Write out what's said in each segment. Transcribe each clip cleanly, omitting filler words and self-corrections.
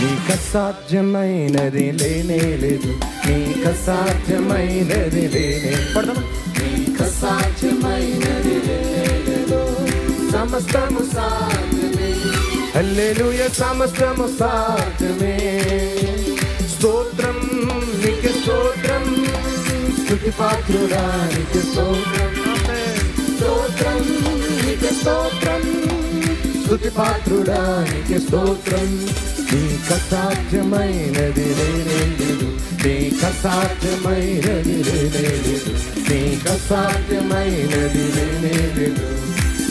నీకు అసాధ్యమైనది లేనే లేదు, నీకు అసాధ్యమైనది లేనే నీకు అసాధ్యమైనది లేనే లేదు. సమస్తము సాధ్యమే, హల్లెలూయా, సమస్తము సాధ్యమే. స్తోత్రం నీకు స్తోత్రం, స్తుతి పాత్రుడా నీకు స్తోత్రం, స్తోత్రం నీకు స్తోత్రం, స్తుతి పాత్రుడా నీకు స్తోత్రం. నీకు అసాధ్యమైనది లేనే లేదు, నీకు అసాధ్యమైనది లేనే లేదు, నీకు అసాధ్యమైనది లేనే లేదు.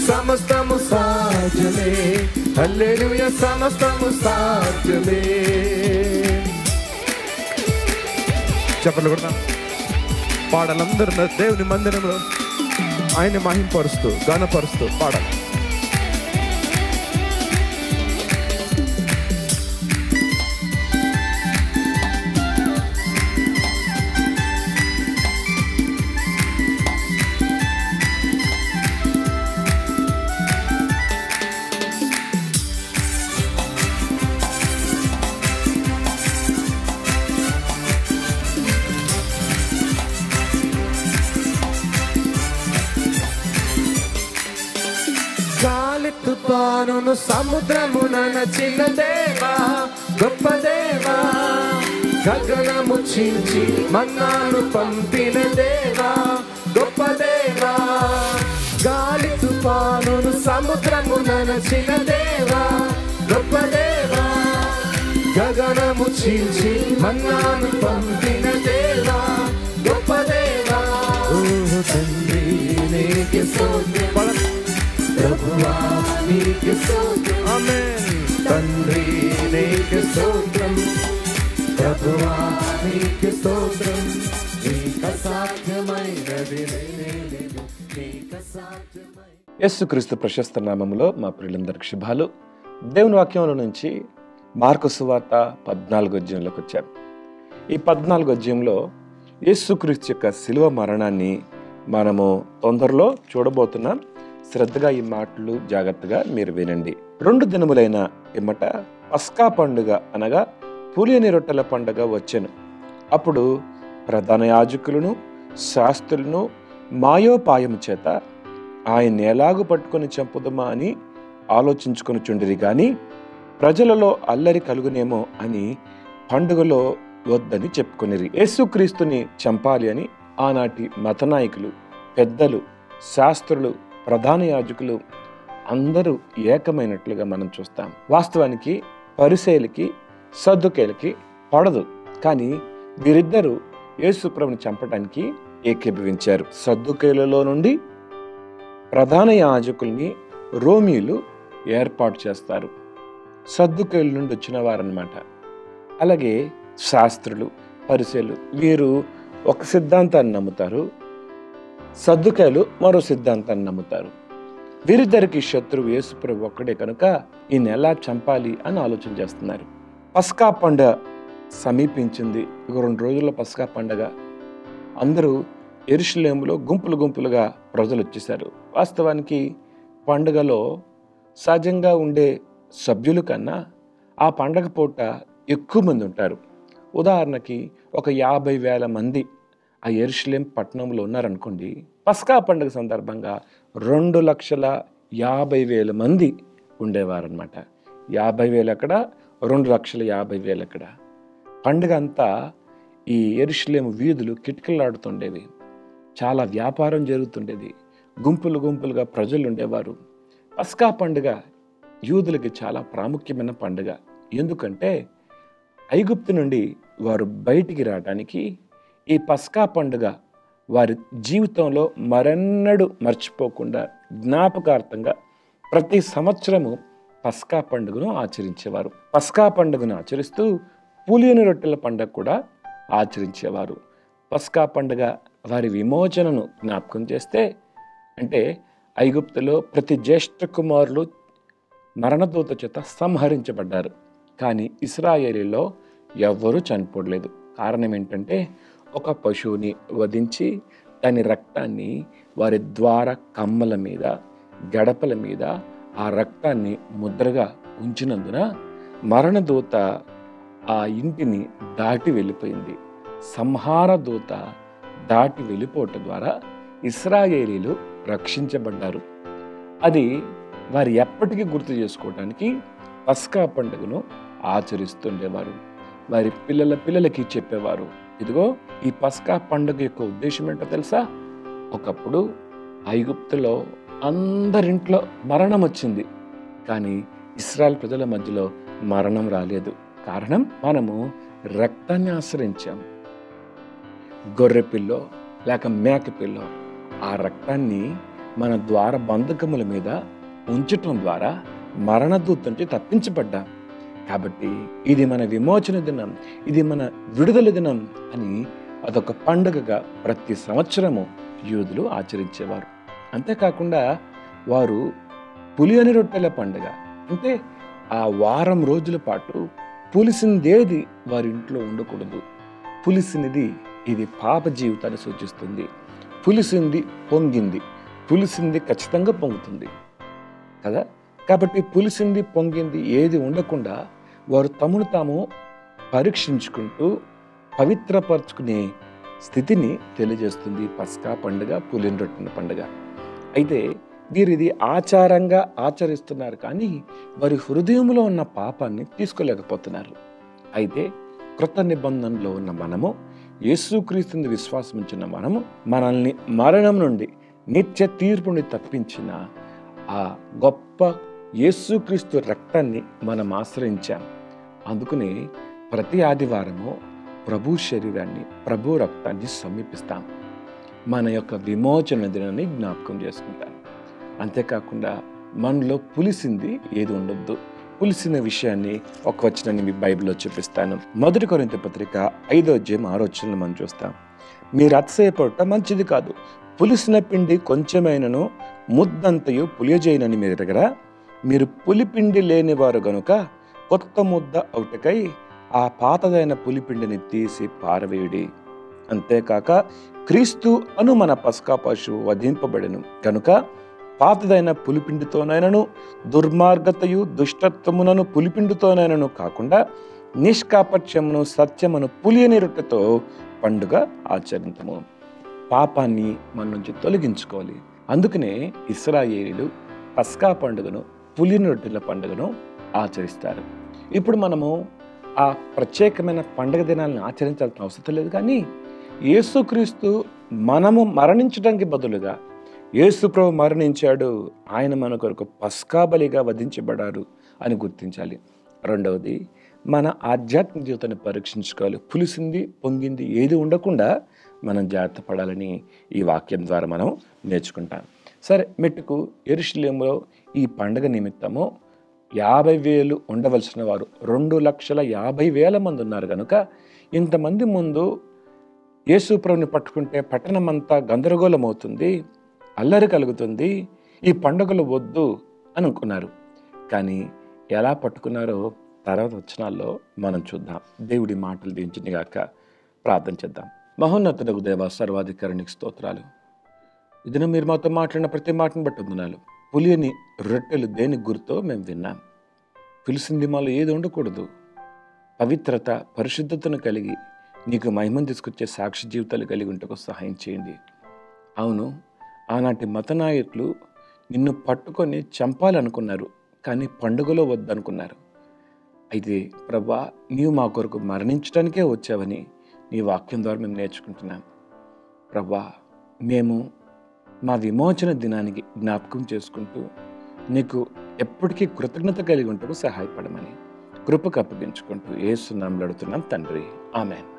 సమస్తము సాధ్యమే, హల్లెలూయా, సమస్తము సాధ్యమే. చెప్పలు కూడా పాడాలందరూ దేవుని మందిరంలో ఆయన మహింపరుస్తూ ఘనపరుస్తూ పాడాలి. గాలి తుఫానును సముద్రమున నచిన దేవా, గొప్ప దేవా, గగనము చించి మన్నాను పంపిన దేవా, గొప్ప దేవా. గాలి తుఫానును సముద్రమున నచిన దేవా, గొప్ప దేవా, గగనము చించి మన్నాను పంపిన దేవా, గొప్ప దేవా. ఓ తండ్రి నీకే స్తోత్రం, ప్రభువా నీకే స్తోత్రం, ఆమేన్. తండ్రి నీకే స్తోత్రం, ప్రభువా నీకే స్తోత్రం. నీకు అసాధ్యమైనది లేనే లేదు, నీకు అసాధ్యమై. యేసుక్రీస్తు ప్రశస్త నామములో మా ప్రియులందరికీ శుభాలు. దేవుని వాక్యంలో నుంచి మార్కు సువార్త 14వ అధ్యాయంలోకి వచ్చాం. ఈ 14వ అధ్యాయంలో యేసుక్రీస్తు యొక్క శిలువ మరణాన్ని మనము తొందరలో చూడబోతున్నాం. శ్రద్ధగా ఈ మాటలు జాగ్రత్తగా మీరు వినండి. 2 దినములైన ఎమ్మట పస్కా పండుగ అనగా పులియని రొట్టెల పండుగ వచ్చెను. అప్పుడు ప్రధాన యాజకులను శాస్త్రులను మాయోపాయము చేత ఆయన్ని ఎలాగు పట్టుకొని చంపుదమా అని ఆలోచించుకొని చుండిరి గాని ప్రజలలో అల్లరి కలుగునేమో అని పండుగలో వద్దని చెప్పుకొనిరి. యేసుక్రీస్తుని చంపాలి అని ఆనాటి మతనాయకులు, పెద్దలు, శాస్త్రులు, ప్రధాన యాజకులు అందరూ ఏకమైనట్లుగా మనం చూస్తాం. వాస్తవానికి పరిసయ్యులకి సద్దుకేయులకి పడదు, కానీ వీరిద్దరూ యేసుప్రభుని చంపడానికి ఏకీభవించారు. సద్దుకేయులలో నుండి ప్రధాన యాజకుల్ని రోమీయులు ఏర్పాటు చేస్తారు. సద్దుకేయుల నుండి వచ్చిన వారన్నమాట. అలాగే శాస్త్రులు, పరిసయ్యులు వీరు ఒక సిద్ధాంతాన్ని నమ్ముతారు, సద్దుకేయులు మరో సిద్ధాంతాన్ని నమ్ముతారు. వీరిద్దరికి శత్రువు యేసుప్రభు ఒక్కడే కనుక ఈయన ఎలా చంపాలి అని ఆలోచన చేస్తున్నారు. పస్కా పండుగ సమీపించింది. 2 రోజుల పస్కా పండుగ. అందరూ యెరూషలేములో గుంపులు గుంపులుగా ప్రజలు వచ్చేసారు. వాస్తవానికి పండుగలో సహజంగా ఉండే సభ్యుల కన్నా ఆ పండగ పూట ఎక్కువ మంది ఉంటారు. ఉదాహరణకి ఒక 50,000 మంది ఆ యెరూషలేం పట్టణంలో ఉన్నారనుకోండి. పస్కా పండుగ సందర్భంగా 2,50,000 మంది ఉండేవారనమాట. 50,000 అక్కడ, 2,50,000 అక్కడ. పండుగ అంతా ఈ యెరూషలేము వీధులు కిటకిలాడుతుండేవి. చాలా వ్యాపారం జరుగుతుండేది. గుంపులు గుంపులుగా ప్రజలు ఉండేవారు. పస్కా పండుగ యూదులకి చాలా ప్రాముఖ్యమైన పండుగ. ఎందుకంటే ఐగుప్తు నుండి వారు బయటికి రావడానికి ఈ పస్కా పండుగ వారి జీవితంలో మరెన్నడూ మర్చిపోకుండా జ్ఞాపకార్థంగా ప్రతి సంవత్సరము పస్కా పండుగను ఆచరించేవారు. పస్కా పండుగను ఆచరిస్తూ పులియని రొట్టెల పండుగ కూడా ఆచరించేవారు. పస్కా పండుగ వారి విమోచనను జ్ఞాపకం చేస్తే, అంటే ఐగుప్తులో ప్రతి జ్యేష్ఠ కుమారులు మరణదూత చేత సంహరించబడ్డారు. కానీ ఇశ్రాయేలీలో ఎవ్వరూ చనిపోలేదు. కారణం ఏంటంటే ఒక పశువుని వధించి దాని రక్తాన్ని వారి ద్వార కమ్మల మీద, గడపల మీద ఆ రక్తాన్ని ముద్రగా ఉంచినందున మరణదూత ఆ ఇంటిని దాటి వెళ్ళిపోయింది. సంహార దూత దాటి వెళ్ళిపోవటం ద్వారా ఇశ్రాయేలీలు రక్షించబడ్డారు. అది వారు ఎప్పటికీ గుర్తు చేసుకోవడానికి పస్కా పండుగను ఆచరిస్తుండేవారు. వారి పిల్లల పిల్లలకి చెప్పేవారు, ఇదిగో ఈ పస్కా పండుగ యొక్క ఉద్దేశం ఏంటో తెలుసా? ఒకప్పుడు ఐగుప్తులో అందరింట్లో మరణం వచ్చింది, కానీ ఇశ్రాయేల్ ప్రజల మధ్యలో మరణం రాలేదు. కారణం, మనము రక్తాన్ని ఆశ్రయించాం. గొర్రె పిల్లో లేక మేక పిల్లో ఆ రక్తాన్ని మన ద్వార బంధకముల మీద ఉంచటం ద్వారా మరణదూత నుంచి తప్పించబడ్డాం. కాబట్టి ఇది మన విమోచన దినం, ఇది మన విడుదల దినం అని అదొక పండుగగా ప్రతి సంవత్సరము యూదులు ఆచరించేవారు. అంతేకాకుండా వారు పులియని రొట్టెల పండుగ, అంటే ఆ వారం రోజుల పాటు పులిసిందేది వారి ఇంట్లో ఉండకూడదు. పులిసినది ఇది పాప జీవితాన్ని సూచిస్తుంది. పులిసింది పొంగింది, పులిసింది ఖచ్చితంగా పొంగుతుంది కదా. కాబట్టి పులిసింది పొంగింది ఏది ఉండకుండా వారు తమను తాము పరీక్షించుకుంటూ పవిత్రపరచుకునే స్థితిని తెలియజేస్తుంది పస్కా పండుగ, పులియని రొట్టెల పండుగ. అయితే వీరు ఇది ఆచారంగా ఆచరిస్తున్నారు, కానీ వారి హృదయంలో ఉన్న పాపాన్ని తీసుకోలేకపోతున్నారు. అయితే కృత నిబంధనలో ఉన్న మనము, యేసుక్రీస్తుని విశ్వాసం ఉంచిన మనము, మనల్ని మరణం నుండి నిత్య తీర్పు నుండి తప్పించిన ఆ గొప్ప యేసుక్రీస్తు రక్తాన్ని మనం ఆశ్రయించాం. అందుకని ప్రతి ఆదివారము ప్రభు శరీరాన్ని, ప్రభు రక్తాన్ని సమీపిస్తాం. మన యొక్క విమోచన దినాన్ని జ్ఞాపకం చేసుకుంటాం. అంతేకాకుండా మనలో పులిసింది ఏది ఉండొద్దు. పులిసిన విషయాన్ని ఒక వచనాన్ని మీ బైబిల్లో చూపిస్తాను. 1 కొరింథీ పత్రిక 5:6 మనం చూస్తాం. మీరు అతిశయపడట మంచిది కాదు. పులిసిన పిండి కొంచెమైనను ముద్దంతయు పులియజేయనని మీరు ఎరగరా? మీరు పులిపిండి లేనివారు గనుక కొత్త ముద్ద అవుటకై ఆ పాతదైన పులిపిండిని తీసి పారవేయుడి. అంతేకాక క్రీస్తు అను మన పస్కా పశువు వధింపబడెను కనుక పాతదైన పులిపిండితోనైనను దుర్మార్గతయు దుష్టత్వమునను పులిపిండితోనైనను కాకుండా నిష్కాపట్యమును సత్యమును పులియని రొట్టెతో పండుగ ఆచరించము. పాపాన్ని మన నుంచి తొలగించుకోవాలి. అందుకనే ఇశ్రాయేలీయులు పస్కా పండుగను, పులియని రొట్టెల పండుగను ఆచరిస్తారు. ఇప్పుడు మనము ఆ ప్రత్యేకమైన పండుగ దినాలను ఆచరించాల్సిన అవసరం లేదు, కానీ యేసుక్రీస్తు మనము మరణించడానికి బదులుగా యేసుప్రభు మరణించాడు, ఆయన మన కొరకు పస్కా బలిగా వధించబడ్డారు అని గుర్తించాలి. రెండవది, మన ఆధ్యాత్మిక జీవితాన్ని పరీక్షించుకోవాలి. పులిసింది పొంగింది ఏది ఉండకుండా మనం జాగ్రత్త పడాలని ఈ వాక్యం ద్వారా మనం నేర్చుకుంటాం. సరే, మెట్టుకు యెరూషలేములో ఈ పండుగ నిమిత్తము 50,000 ఉండవలసిన వారు 2,50,000 మంది ఉన్నారు కనుక ఇంతమంది ముందు యేసుప్రభుని పట్టుకుంటే పట్టణం అంతా గందరగోళం అవుతుంది, అల్లరి కలుగుతుంది, ఈ పండుగలు వద్దు అని అనుకున్నారు. కానీ ఎలా పట్టుకున్నారో తర్వాత వచనాల్లో మనం చూద్దాం. దేవుడి మాటలు దించినగాక. ప్రార్థన చేద్దాం. మహోన్నతుడగు దేవ, సర్వాధికారికి స్తోత్రాలు. ఇదిన మీరు మాతో మాట్లాడిన ప్రతి మాటను బట్టి వందనాలు. పులియని రొట్టెలు దేని గుర్తో మేము విన్నాం. పిలిచింది మాలో ఏది ఉండకూడదు. పవిత్రత, పరిశుద్ధతను కలిగి నీకు మహిమను తీసుకొచ్చే సాక్షి జీవితాలు కలిగి ఉంటకు సహాయం చేయండి. అవును, ఆనాటి మత నాయకులు నిన్ను పట్టుకొని చంపాలనుకున్నారు, కానీ పండుగలో వద్దనుకున్నారు. అయితే ప్రభా, నీవు మా కొరకు మరణించడానికే వచ్చావని నీ వాక్యం ద్వారా మేము నేర్చుకుంటున్నాం. ప్రభా, మేము మా విమోచన దినానికి జ్ఞాపకం చేసుకుంటూ నీకు ఎప్పటికీ కృతజ్ఞత కలిగి ఉంటూ సహాయపడమని కృపకు అప్పగించుకుంటూ యేసు నామములో అడుగుతున్నాం తండ్రి. ఆమేన్.